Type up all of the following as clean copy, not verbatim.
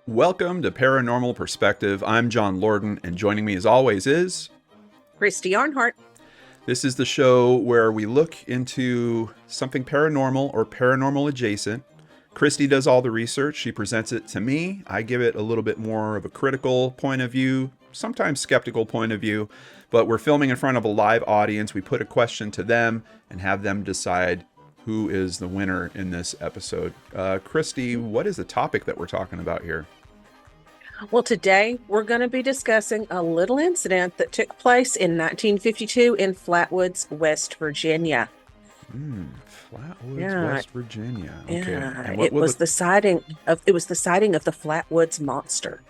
Welcome to Paranormal Perspective. I'm John Lorden, and joining me as always is... Christy Arnhart. This is the show where we look into something paranormal or paranormal adjacent. Christy does all the research. She presents it to me. I give it a little bit more of a critical point of view, sometimes skeptical point of view, but we're filming in front of a live audience. We put a question to them and have them decide who is the winner in this episode. Christy, what is the topic that we're talking about here? Well, today we're going to be discussing a little incident that took place in 1952 in Flatwoods, West Virginia. Flatwoods, West Virginia. Okay. Yeah, And what it was the sighting of the Flatwoods monster.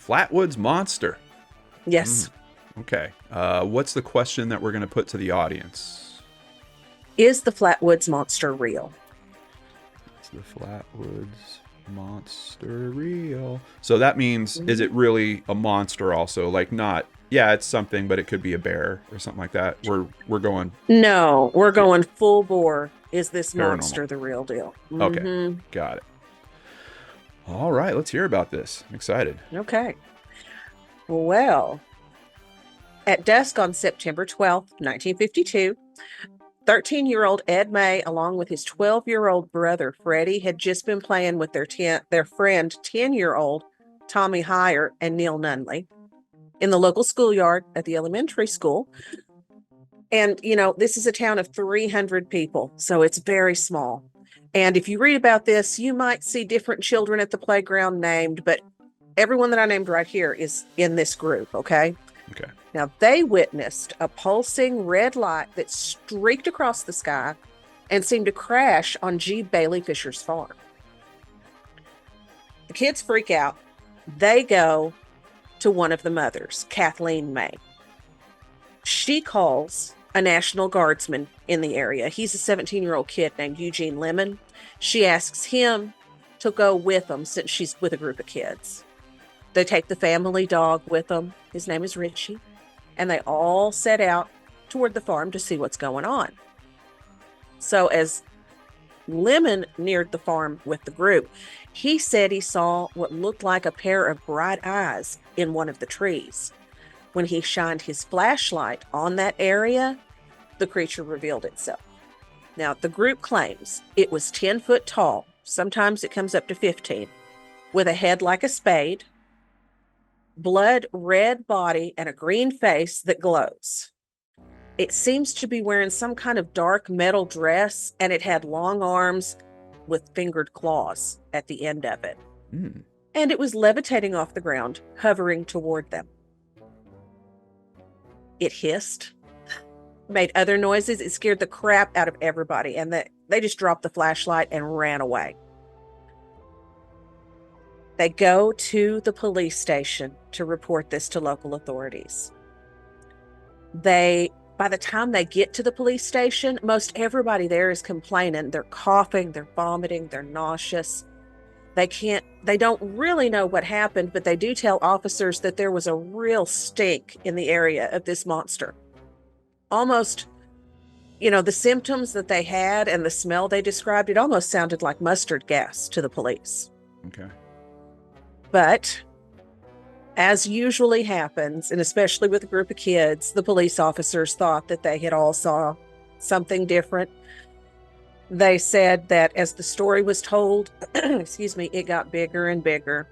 Flatwoods monster. Yes. Okay. What's the question that we're going to put to the audience? Is the Flatwoods monster real? Is the Flatwoods monster real? So that means, is it really a monster also? Like not, yeah, it's something, but it could be a bear or something like that. We're going... No, we're going full bore. Is this Paranormal. monster the real deal? Okay. Got it. All right. Let's hear about this. I'm excited. Okay. Well, at dusk on September 12th, 1952, 13-year-old Ed May, along with his 12-year-old brother Freddie, had just been playing with their friend 10-year-old Tommy Heyer and Neil Nunley in the local schoolyard at the elementary school. And, this is a town of 300 people, so it's very small. And if you read about this, you might see different children at the playground named, but everyone that I named right here is in this group, okay? Okay. Now, they witnessed a pulsing red light that streaked across the sky and seemed to crash on G. Bailey Fisher's farm. The kids freak out. They go to one of the mothers, Kathleen May. She calls a National Guardsman in the area. He's a 17-year-old kid named Eugene Lemon. She asks him to go with them since she's with a group of kids. They take the family dog with them. His name is Richie. And they all set out toward the farm to see what's going on. So as Lemon neared the farm with the group, he said he saw what looked like a pair of bright eyes in one of the trees. When he shined his flashlight on that area, the creature revealed itself. Now, the group claims it was 10 foot tall. Sometimes it comes up to 15, with a head like a spade, blood red body, and a green face that glows. It seems to be wearing some kind of dark metal dress, and it had long arms with fingered claws at the end of it. And it was levitating off the ground, hovering toward them. It hissed, made other noises. It scared the crap out of everybody, and they just dropped the flashlight and ran away. They go to the police station to report this to local authorities. By the time they get to the police station, most everybody there is complaining. They're coughing, they're vomiting, they're nauseous. They don't really know what happened, but they do tell officers that there was a real stink in the area of this monster. Almost, the symptoms that they had and the smell they described, it almost sounded like mustard gas to the police. Okay. But as usually happens, and especially with a group of kids, the police officers thought that they had all saw something different. They said that as the story was told, it got bigger and bigger.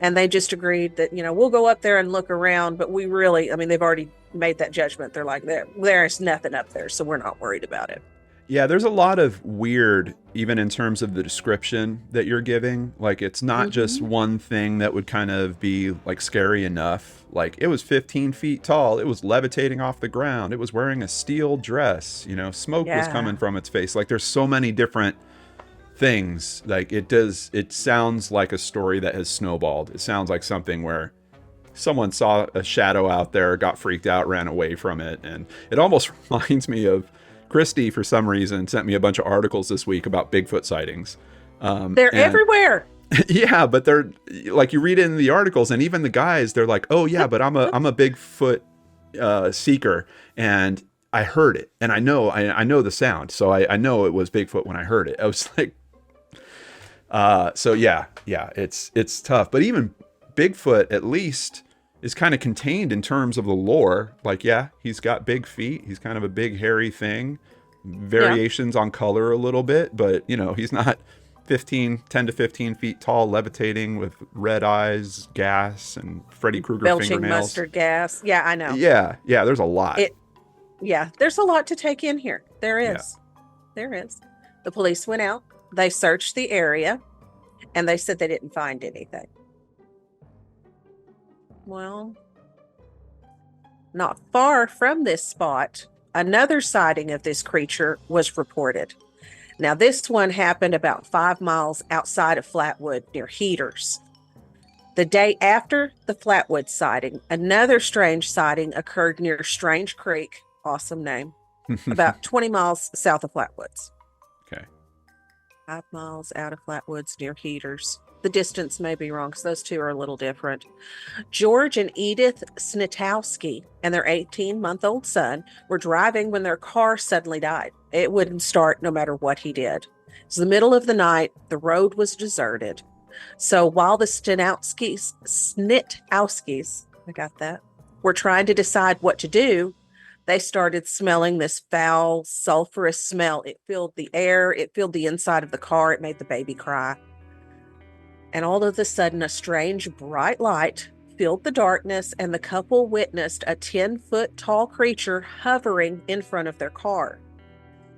And they just agreed that, we'll go up there and look around, but they've already made that judgment. They're like, there's nothing up there, so we're not worried about it. Yeah, there's a lot of weird, even in terms of the description that you're giving. Like, it's not just one thing that would kind of be, like, scary enough. Like, it was 15 feet tall. It was levitating off the ground. It was wearing a steel dress. Smoke was coming from its face. Like, there's so many different things. Like, it sounds like a story that has snowballed. It sounds like something where someone saw a shadow out there, got freaked out, ran away from it. And it almost reminds me of... Christy, for some reason, sent me a bunch of articles this week about Bigfoot sightings. They're everywhere. Yeah, but they're like, you read in the articles, and even the guys, they're like, "Oh yeah, but I'm a Bigfoot seeker, and I heard it, and I know the sound, so I know it was Bigfoot when I heard it." I was like, So yeah, it's tough. But even Bigfoot, at least, is kind of contained in terms of the lore. Like, yeah, he's got big feet. He's kind of a big hairy thing. Yeah. Variations on color a little bit, but he's not 10 to 15 feet tall, levitating with red eyes, gas, and Freddy Krueger Belching fingernails. mustard gas. Yeah, I know. Yeah, there's a lot. It yeah, there's a lot to take in here. There Yeah. is. There is. The police went out, they searched the area, and they said they didn't find anything. Well, not far from this spot, another sighting of this creature was reported. Now, this one happened about 5 miles outside of Flatwood near Heaters. The day after the Flatwood sighting, another strange sighting occurred near Strange Creek, awesome name, about 20 miles south of Flatwoods. Okay. 5 miles out of Flatwoods near Heaters. The distance may be wrong because those two are a little different. George and Edith Snitowski and their 18-month-old son were driving when their car suddenly died. It wouldn't start no matter what he did. It's the middle of the night. The road was deserted. So while the Snitowskis, I got that, were trying to decide what to do, they started smelling this foul, sulfurous smell. It filled the air. It filled the inside of the car. It made the baby cry. And all of a sudden, a strange bright light filled the darkness, and the couple witnessed a 10-foot tall creature hovering in front of their car.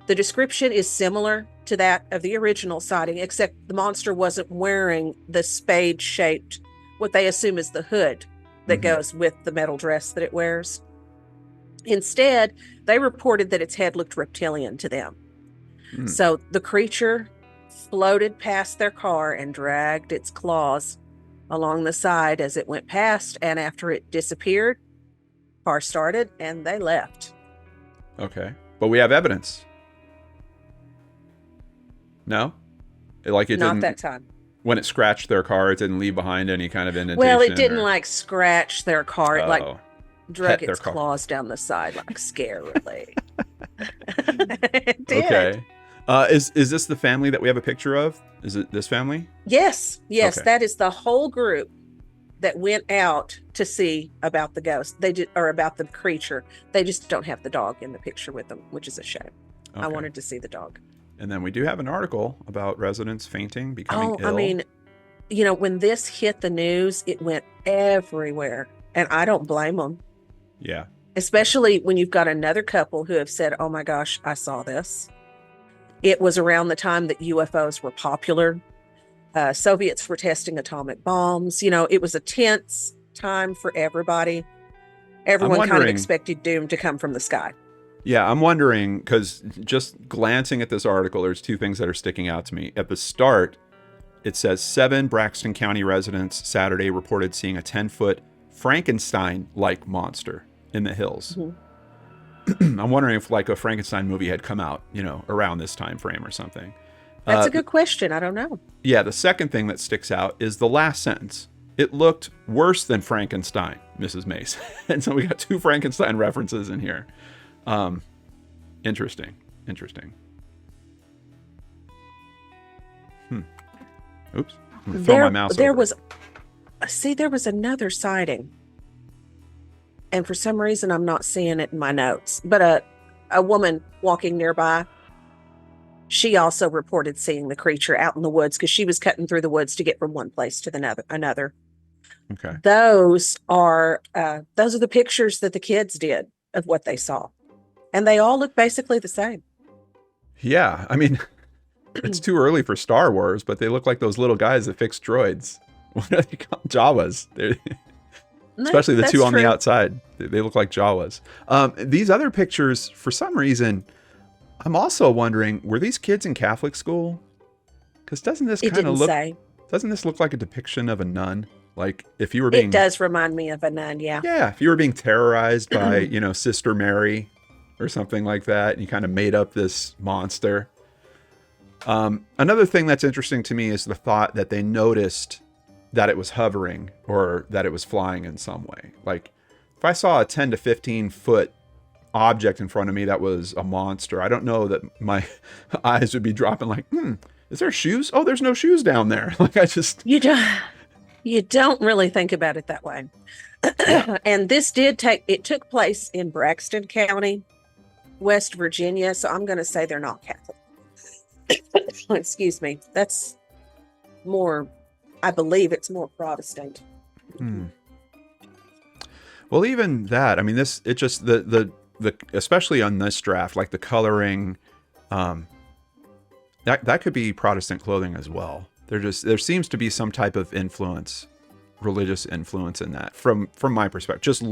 The description is similar to that of the original sighting, except the monster wasn't wearing the spade-shaped, what they assume is the hood that goes with the metal dress that it wears. Instead, they reported that its head looked reptilian to them. So the creature floated past their car and dragged its claws along the side as it went past, and after it disappeared, car started and they left. Okay. But we have evidence. No? Like, it Not didn't, that time. when it scratched their car, it didn't leave behind any kind of indentation? Well, it didn't or... like scratch their car. It like drug Pet its their car. claws down the side like scarily. It did. Okay. Is this the family that we have a picture of? Is it this family? Yes. Okay. That is the whole group that went out to see about the ghost. They did, or about the creature. They just don't have the dog in the picture with them, which is a shame. Okay. I wanted to see the dog. And then we do have an article about residents fainting, becoming ill. I mean, when this hit the news, it went everywhere, and I don't blame them. Yeah. Especially when you've got another couple who have said, "Oh my gosh, I saw this." It was around the time that UFOs were popular. Soviets were testing atomic bombs. It was a tense time for everybody. Everyone kind of expected doom to come from the sky. Yeah, I'm wondering, because just glancing at this article, there's two things that are sticking out to me. At the start, it says 7 Braxton County residents Saturday reported seeing a 10-foot Frankenstein-like monster in the hills. Mm-hmm. I'm wondering if like a Frankenstein movie had come out, around this time frame or something. That's a good question. I don't know. Yeah, the second thing that sticks out is the last sentence. It looked worse than Frankenstein, Mrs. Mace. And so we got 2 Frankenstein references in here. Interesting. Oops. I'm gonna throw my mouse there over. there was another sighting. And for some reason, I'm not seeing it in my notes. But a woman walking nearby, she also reported seeing the creature out in the woods because she was cutting through the woods to get from one place to another. Okay. Those are the pictures that the kids did of what they saw. And they all look basically the same. Yeah, I mean, it's too early for Star Wars, but they look like those little guys that fix droids. What are they called? Jawas. Especially the 2 on the outside. They look like Jawas. These other pictures, for some reason, I'm also wondering, were these kids in Catholic school? Because doesn't this look like a depiction of a nun? Like if you were being... It does remind me of a nun, yeah. Yeah, if you were being terrorized by, Sister Mary or something like that, and you kind of made up this monster. Another thing that's interesting to me is the thought that they noticed that it was hovering or that it was flying in some way. Like if I saw a 10 to 15 foot object in front of me that was a monster, I don't know that my eyes would be dropping like, is there shoes? Oh, there's no shoes down there. Like I just, You don't you don't really think about it that way. yeah. And it took place in Braxton County, West Virginia. So I'm going to say they're not Catholic. Excuse me. That's more, I believe it's more Protestant. Hmm. Well, even that, I mean, it just, especially on this draft, like the coloring, that could be Protestant clothing as well. There seems to be some type of influence, religious influence in that from my perspective, just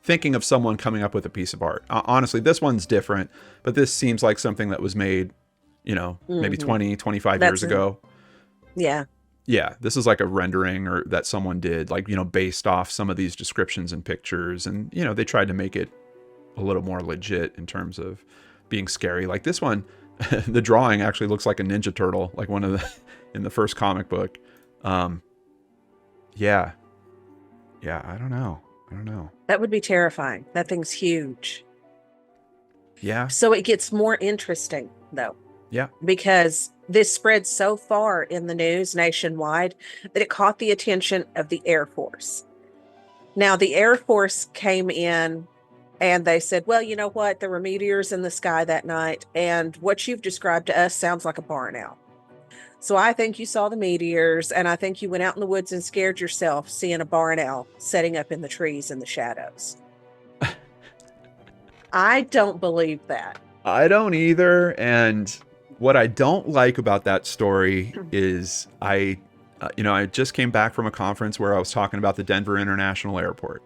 thinking of someone coming up with a piece of art. Honestly, this one's different, but this seems like something that was made, maybe 20, 25 years ago. Yeah. Yeah, this is like a rendering or that someone did, like, based off some of these descriptions and pictures. And, they tried to make it a little more legit in terms of being scary. Like this one, the drawing actually looks like a Ninja Turtle, like one of in the first comic book. Yeah. Yeah, I don't know. That would be terrifying. That thing's huge. Yeah. So it gets more interesting, though. Yeah. Because this spread so far in the news nationwide that it caught the attention of the Air Force. Now, the Air Force came in and they said, well, you know what? There were meteors in the sky that night. And what you've described to us sounds like a barn owl. So I think you saw the meteors, and I think you went out in the woods and scared yourself seeing a barn owl setting up in the trees in the shadows. I don't believe that. I don't either. And what I don't like about that story is I just came back from a conference where I was talking about the Denver International Airport.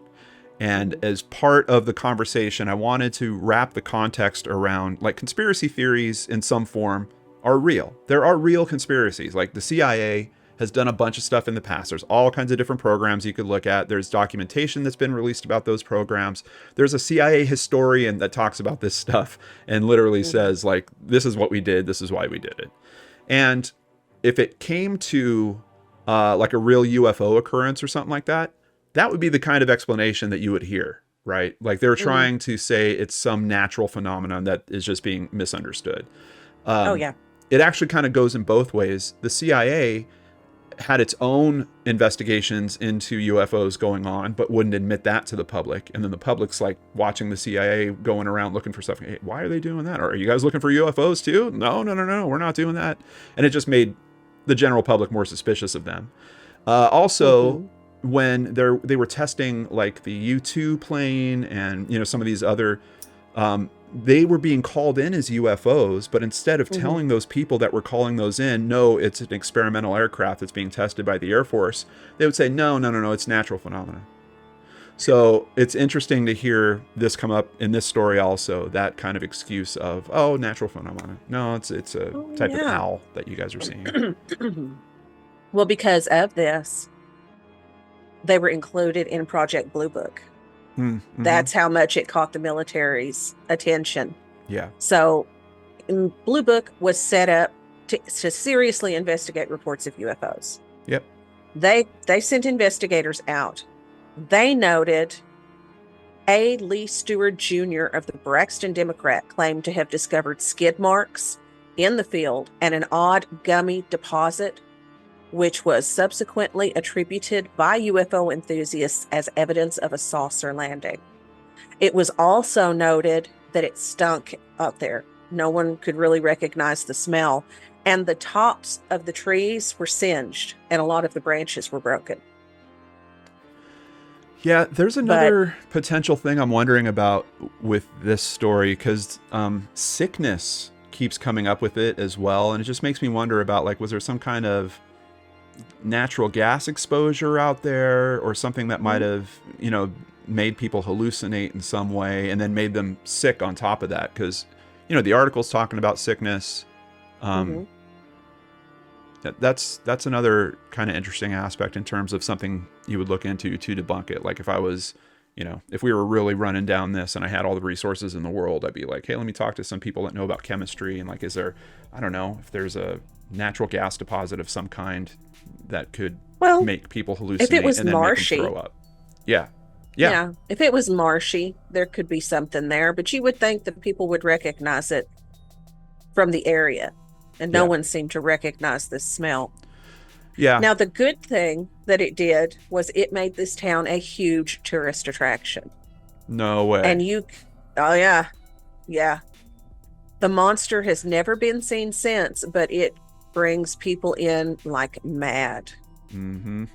And as part of the conversation, I wanted to wrap the context around like conspiracy theories in some form are real. There are real conspiracies. Like the CIA has done a bunch of stuff in the past. There's all kinds of different programs you could look at. There's documentation that's been released about those programs. There's a CIA historian that talks about this stuff and literally says like, this is what we did. This is why we did it. And if it came to like a real UFO occurrence or something like that, that would be the kind of explanation that you would hear, right? Like they're trying to say it's some natural phenomenon that is just being misunderstood. Oh, yeah. It actually kind of goes in both ways. The CIA had its own investigations into UFOs going on, but wouldn't admit that to the public. And then the public's like watching the CIA going around looking for stuff. Hey, why are they doing that? Or are you guys looking for UFOs too? No, we're not doing that. And it just made the general public more suspicious of them. Also, when they were testing like the U-2 plane and some of these other they were being called in as UFOs, but instead of telling those people that were calling those in, no, it's an experimental aircraft that's being tested by the Air Force, they would say, no, it's natural phenomena. So it's interesting to hear this come up in this story also, that kind of excuse of, oh, natural phenomena. No, it's a type of owl that you guys are seeing. Well, because of this, they were included in Project Blue Book. That's how much it caught the military's attention. Yeah. So Blue Book was set up to seriously investigate reports of UFOs. Yep. They sent investigators out. They noted A. Lee Stewart Jr. of the Braxton Democrat claimed to have discovered skid marks in the field and an odd gummy deposit, which was subsequently attributed by UFO enthusiasts as evidence of a saucer landing. It was also noted that it stunk out there. No one could really recognize the smell, and the tops of the trees were singed, and a lot of the branches were broken. Yeah, there's another potential thing I'm wondering about with this story, because sickness keeps coming up with it as well, and it just makes me wonder about, like, was there some kind of natural gas exposure out there or something that might have, made people hallucinate in some way and then made them sick on top of that? Because, the article's talking about sickness. That's another kind of interesting aspect in terms of something you would look into to debunk it. Like if I was, if we were really running down this and I had all the resources in the world, I'd be like, hey, let me talk to some people that know about chemistry. And like, is there, I don't know, if there's a natural gas deposit of some kind that could make people hallucinate if it was and then marshy, make them throw up. Yeah. If it was marshy, there could be something there, but you would think that people would recognize it from the area. and no one seemed to recognize this smell. Yeah. Now, the good thing that it did was it made this town a huge tourist attraction. No way. And oh yeah, yeah. The monster has never been seen since, but it brings people in like mad. Mm-hmm.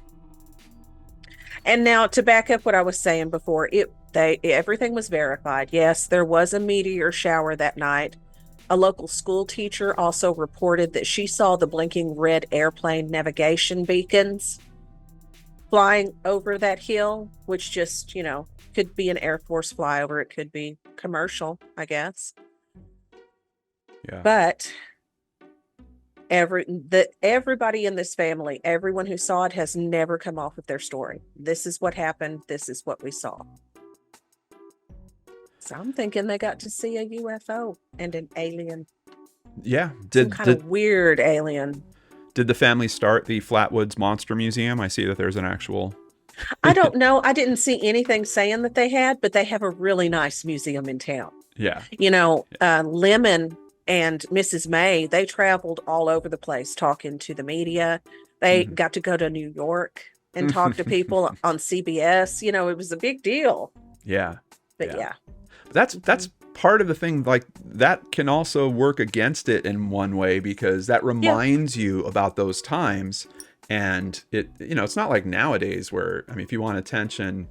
And now to back up what I was saying before, everything was verified. Yes, there was a meteor shower that night. A local school teacher also reported that she saw the blinking red airplane navigation beacons flying over that hill, which just, could be an Air Force flyover. It could be commercial, I guess. Yeah. But everybody in this family, everyone who saw it has never come off with their story. This is what happened. This is what we saw. So I'm thinking they got to see a UFO and an alien. Yeah. Some kind of weird alien. Did the family start the Flatwoods Monster Museum? I see that there's an actual... I don't know. I didn't see anything saying that they had, but they have a really nice museum in town. Yeah. Lemon and Mrs. May, they traveled all over the place talking to the media. They got to go to New York and talk to people on CBS. It was a big deal. Yeah. But yeah. That's part of the thing. Like, that can also work against it in one way, because that reminds you about those times. And it's not like nowadays where, if you want attention,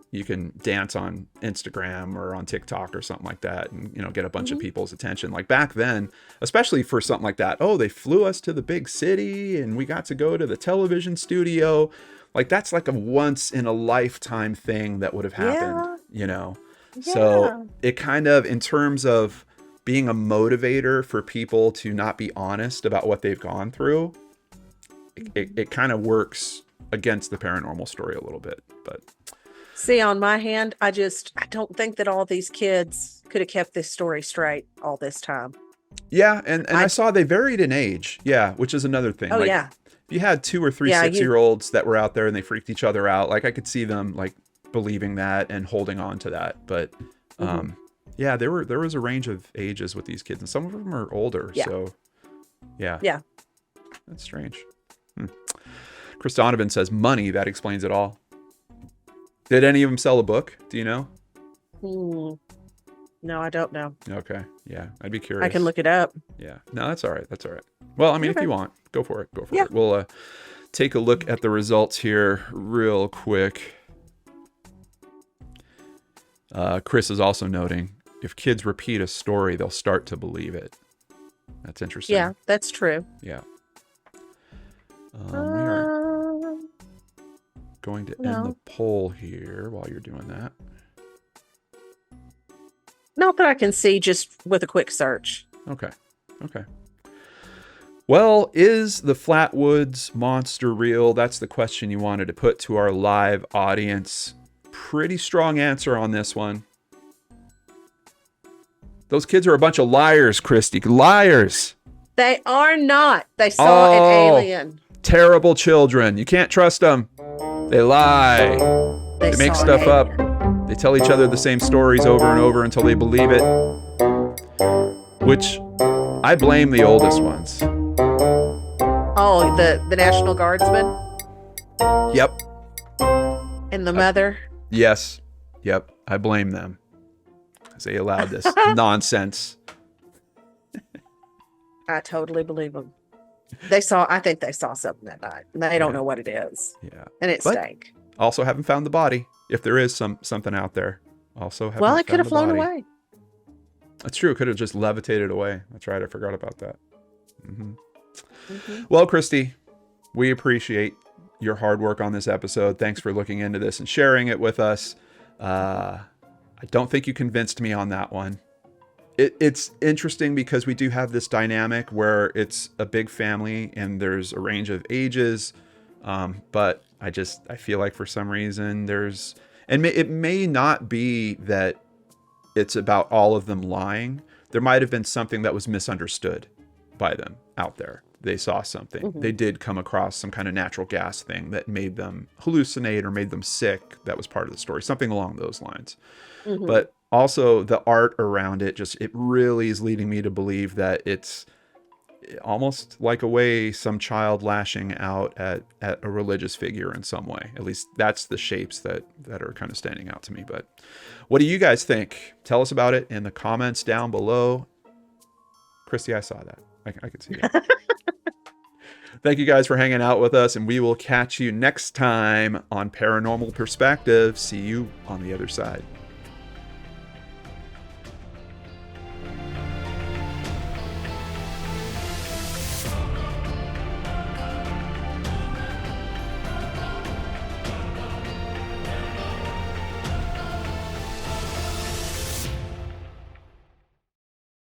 you can dance on Instagram or on TikTok or something like that and, get a bunch of people's attention. Like back then, especially for something like that, oh, they flew us to the big city and we got to go to the television studio. Like, that's like a once in a lifetime thing that would have happened, Yeah. So it kind of, in terms of being a motivator for people to not be honest about what they've gone through, it kind of works against the paranormal story a little bit. But see, on my hand, I don't think that all these kids could have kept this story straight all this time. Yeah, and I saw they varied in age. Yeah, which is another thing. Oh, yeah. If you had 2 or 3 6-year-olds that were out there and they freaked each other out, like, I could see them like believing that and holding on to that. But yeah, there was a range of ages with these kids, and some of them are older. Yeah. So yeah. That's strange. Chris Donovan says, money, that explains it all. Did any of them sell a book? Do you know? No, I don't know. Okay. Yeah. I'd be curious. I can look it up. Yeah. No, that's all right. That's all right. Well, if you want, go for it. Go for it. We'll take a look at the results here real quick. Chris is also noting, if kids repeat a story, they'll start to believe it. That's interesting. Yeah, that's true. Yeah. We are going to end the poll here while you're doing that. Not that I can see just with a quick search. Okay. Well, is the Flatwoods monster real? That's the question you wanted to put to our live audience. Pretty strong answer on this one. Those kids are a bunch of liars, Christy. Liars. They are not. They saw an alien. Terrible children. You can't trust them. They lie. They make stuff up. They tell each other the same stories over and over until they believe it. Which I blame the oldest ones. Oh, the National Guardsman? Yep. And the mother? Yes. Yep. I blame them. Because they allowed this nonsense. I totally believe them. I think they saw something that night. And they don't know what it is. Yeah. And it stank. Also haven't found the body. If there is something out there. Also haven't Well, it could have flown away. That's true. It could have just levitated away. That's right. I forgot about that. Well, Christy, we appreciate your hard work on this episode. Thanks for looking into this and sharing it with us. I don't think you convinced me on that one. It's interesting because we do have this dynamic where it's a big family and there's a range of ages. But I feel like for some reason it may not be that it's about all of them lying. There might have been something that was misunderstood by them out there. They saw something. They did come across some kind of natural gas thing that made them hallucinate or made them sick. That was part of the story. Something along those lines. But also the art around it, it really is leading me to believe that it's almost like a way some child lashing out at a religious figure in some way. At least that's the shapes that are kind of standing out to me. But what do you guys think? Tell us about it in the comments down below. Christy, I saw that. I could see it. Thank you guys for hanging out with us, and we will catch you next time on Paranormal Perspective. See you on the other side.